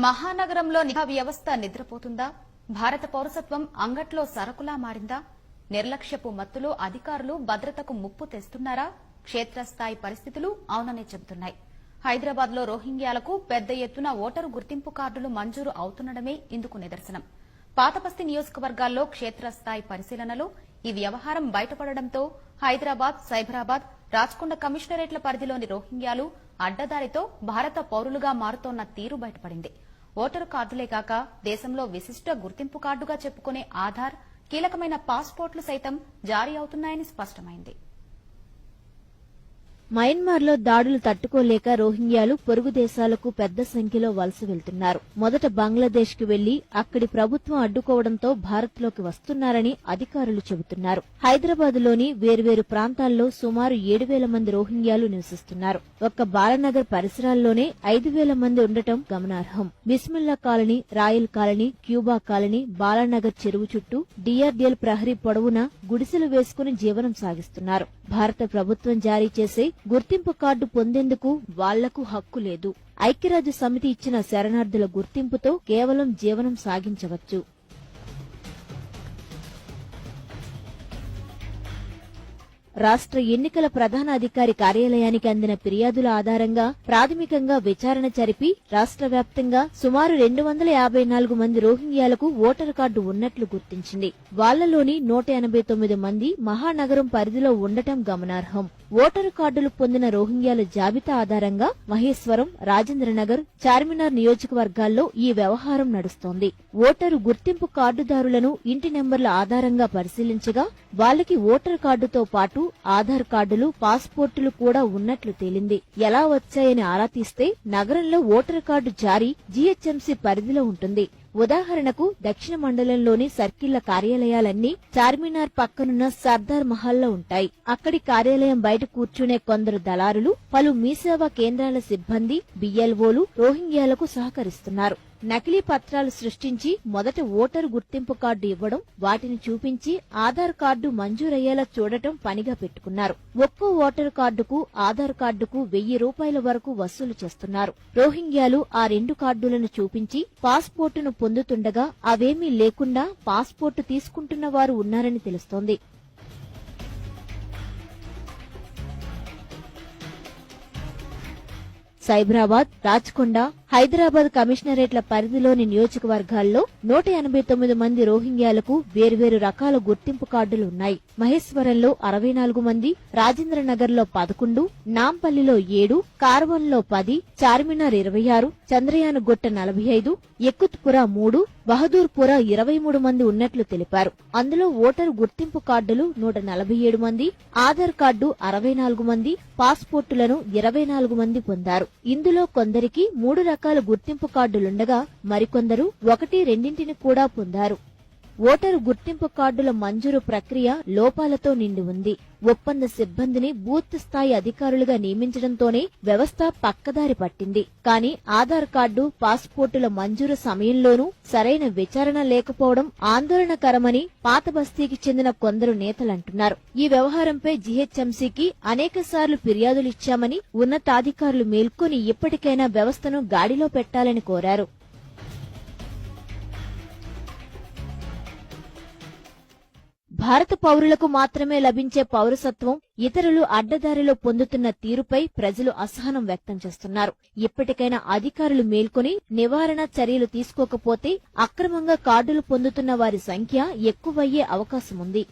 మహానగరంలో నిఘా వ్యవస్థ నిద్రపోతుందా? భారత పౌరసత్వం అంగట్లో సరకులా మారిందా? నిర్లక్ష్యపు మత్తులో అధికారులు భద్రతకు ముప్పు తెస్తున్నారా? క్షేత్రస్థాయి పరిస్థితులు అవుననే చెబుతున్నాయి. హైదరాబాద్ లో రోహింగ్యాలకు పెద్ద ఎత్తున ఓటరు గుర్తింపు కార్డులు మంజూరు అవుతుండడమే ఇందుకు నిదర్శనం. పాతబస్తీ నియోజకవర్గాల్లో క్షేత్రస్థాయి పరిశీలనలో ఈ వ్యవహారం బయటపడడంతో హైదరాబాద్, సైబరాబాద్, రాచకొండ కమిషనరేట్ల పరిధిలోని రోహింగ్యాలు అడ్డదారితో భారత పౌరులుగా మారుతోన్న తీరు బయటపడింది. ఓటరు కార్డులే కాక దేశంలో విశిష్ట గుర్తింపు కార్డుగా చెప్పుకునే ఆధార్, కీలకమైన పాస్పోర్ట్లు సైతం జారీ అవుతున్నాయని స్పష్టమైంది. మయన్మార్లో దాడులు తట్టుకోలేక రోహింగ్యాలు పొరుగు దేశాలకు పెద్ద సంఖ్యలో వలస వెళ్తున్నారు. మొదట బంగ్లాదేశ్ కు వెళ్లి అక్కడి ప్రభుత్వం అడ్డుకోవడంతో భారత్లోకి వస్తున్నారని అధికారులు చెబుతున్నారు. హైదరాబాద్లోని వేర్వేరు ప్రాంతాల్లో సుమారు 7,000 మంది రోహింగ్యాలు నివసిస్తున్నారు. ఒక్క బాలనగర్ పరిసరాల్లోనే 5,000 మంది ఉండటం గమనార్హం. Bismillah colony, royal colony, Cuba colony, Balanagar చెరువు చుట్టూ డిఆర్డీఎల్ ప్రహరీ పొడవునా గుడిసెలు వేసుకుని జీవనం సాగిస్తున్నారు. భారత ప్రభుత్వం జారీ చేసే గుర్తింపు కార్డు పొందేందుకు వాళ్లకు హక్కు లేదు. ఐక్యరాజ్య సమితి ఇచ్చిన శరణార్థుల గుర్తింపుతో కేవలం జీవనం సాగించవచ్చు. రాష్ట్ర ఎన్నికల ప్రధాన అధికారి కార్యాలయానికి అందిన ఫిర్యాదుల ఆధారంగా ప్రాథమికంగా విచారణ జరిపి రాష్ట్ర వ్యాప్తంగా సుమారు 254 మంది రోహింగ్యాలకు ఓటరు కార్డు ఉన్నట్లు గుర్తించింది. వాళ్లలోని 189 మంది మహానగరం పరిధిలో ఉండటం గమనార్హం. ఓటరు కార్డులు పొందిన రోహింగ్యాల జాబితా ఆధారంగా మహేశ్వరం, రాజేంద్రనగర్, చార్మినార్ నియోజకవర్గాల్లో ఈ వ్యవహారం నడుస్తోంది. ఓటరు గుర్తింపు కార్డుదారులను ఇంటి నెంబర్ల ఆధారంగా పరిశీలించగా వాళ్లకి ఓటరు కార్డుతో పాటు ఆధార్ కార్డులు, పాస్పోర్టులు కూడా ఉన్నట్లు తేలింది. ఎలా వచ్చాయని ఆరా తీస్తే నగరంలో ఓటరు కార్డు జారీ జీహెచ్ఎంసీ పరిధిలో ఉంటుంది. ఉదాహరణకు దక్షిణ మండలంలోని సర్కిళ్ల కార్యాలయాలన్నీ చార్మినార్ పక్కనున్న సర్దార్ మహల్లో ఉంటాయి. అక్కడి కార్యాలయం బయట కూర్చునే కొందరు దళారులు, పలు మీసేవా కేంద్రాల సిబ్బంది, బిఎల్ఓలు రోహింగ్యాలకు సహకరిస్తున్నారు. నకిలీ పత్రాలు సృష్టించి మొదట ఓటరు గుర్తింపు కార్డు ఇవ్వడం, వాటిని చూపించి ఆధార్ కార్డు మంజూరయ్యేలా చూడటం పనిగా పెట్టుకున్నారు. ఒక్కో ఓటరు కార్డుకు, ఆధార్ కార్డుకు 1,000 రూపాయల వరకు వసూలు చేస్తున్నారు. రోహింగ్యాలు ఆ 2 కార్డులను చూపించి పాస్పోర్టును పొందుతుండగా అవేమీ లేకుండా పాస్పోర్టు తీసుకుంటున్న వారు ఉన్నారని తెలుస్తోంది. సైబరాబాద్, రాచకొండ, హైదరాబాద్ కమిషనరేట్ల పరిధిలోని నియోజకవర్గాల్లో 189 మంది రోహింగ్యాలకు వేర్వేరు రకాల గుర్తింపు కార్డులు ఉన్నాయి. మహేశ్వరంలో 64 మంది, రాజేంద్రనగర్లో 11, నాంపల్లిలో 7, కార్వన్లో 10, చార్మినార్ 26, చంద్రయానగుట్ట 45, యకుత్పుర 3, బహదూర్పుర 23 మంది ఉన్నట్లు తెలిపారు. అందులో ఓటరు గుర్తింపు కార్డులు 147 మంది, ఆధార్ కార్డు 64 మంది, పాస్పోర్టులను 24 మంది పొందారు. ఇందులో కొందరికి 3 రకాల గుర్తింపు కార్డులుండగా మరికొందరు 1-2 కూడా పొందారు. ఓటరు గుర్తింపు కార్డుల మంజూరు ప్రక్రియ లోపాలతో నిండి ఉంది. ఒప్పంద సిబ్బందిని బూత్ స్థాయి అధికారులుగా నియమించడంతోనే వ్యవస్థ పక్కదారి పట్టింది. కానీ ఆధార్ కార్డు, పాస్పోర్టుల మంజూరు సమయంలోనూ సరైన విచారణ లేకపోవడం ఆందోళనకరమని పాతబస్తీకి చెందిన కొందరు నేతలంటున్నారు. ఈ వ్యవహారంపై జీహెచ్ఎంసీకి అనేకసార్లు ఫిర్యాదులిచ్చామని ఉన్నతాధికారులు మేల్కొని ఇప్పటికైనా వ్యవస్థను గాడిలో పెట్టాలని కోరారు. భారత పౌరులకు మాత్రమే లభించే పౌరసత్వం ఇతరులు అడ్డదారిలో పొందుతున్న తీరుపై ప్రజలు అసహనం వ్యక్తం చేస్తున్నారు. ఇప్పటికైనా అధికారులు మేల్కొని నివారణ చర్యలు తీసుకోకపోతే అక్రమంగా కార్డులు పొందుతున్న వారి సంఖ్య ఎక్కువయ్యే అవకాశముంది.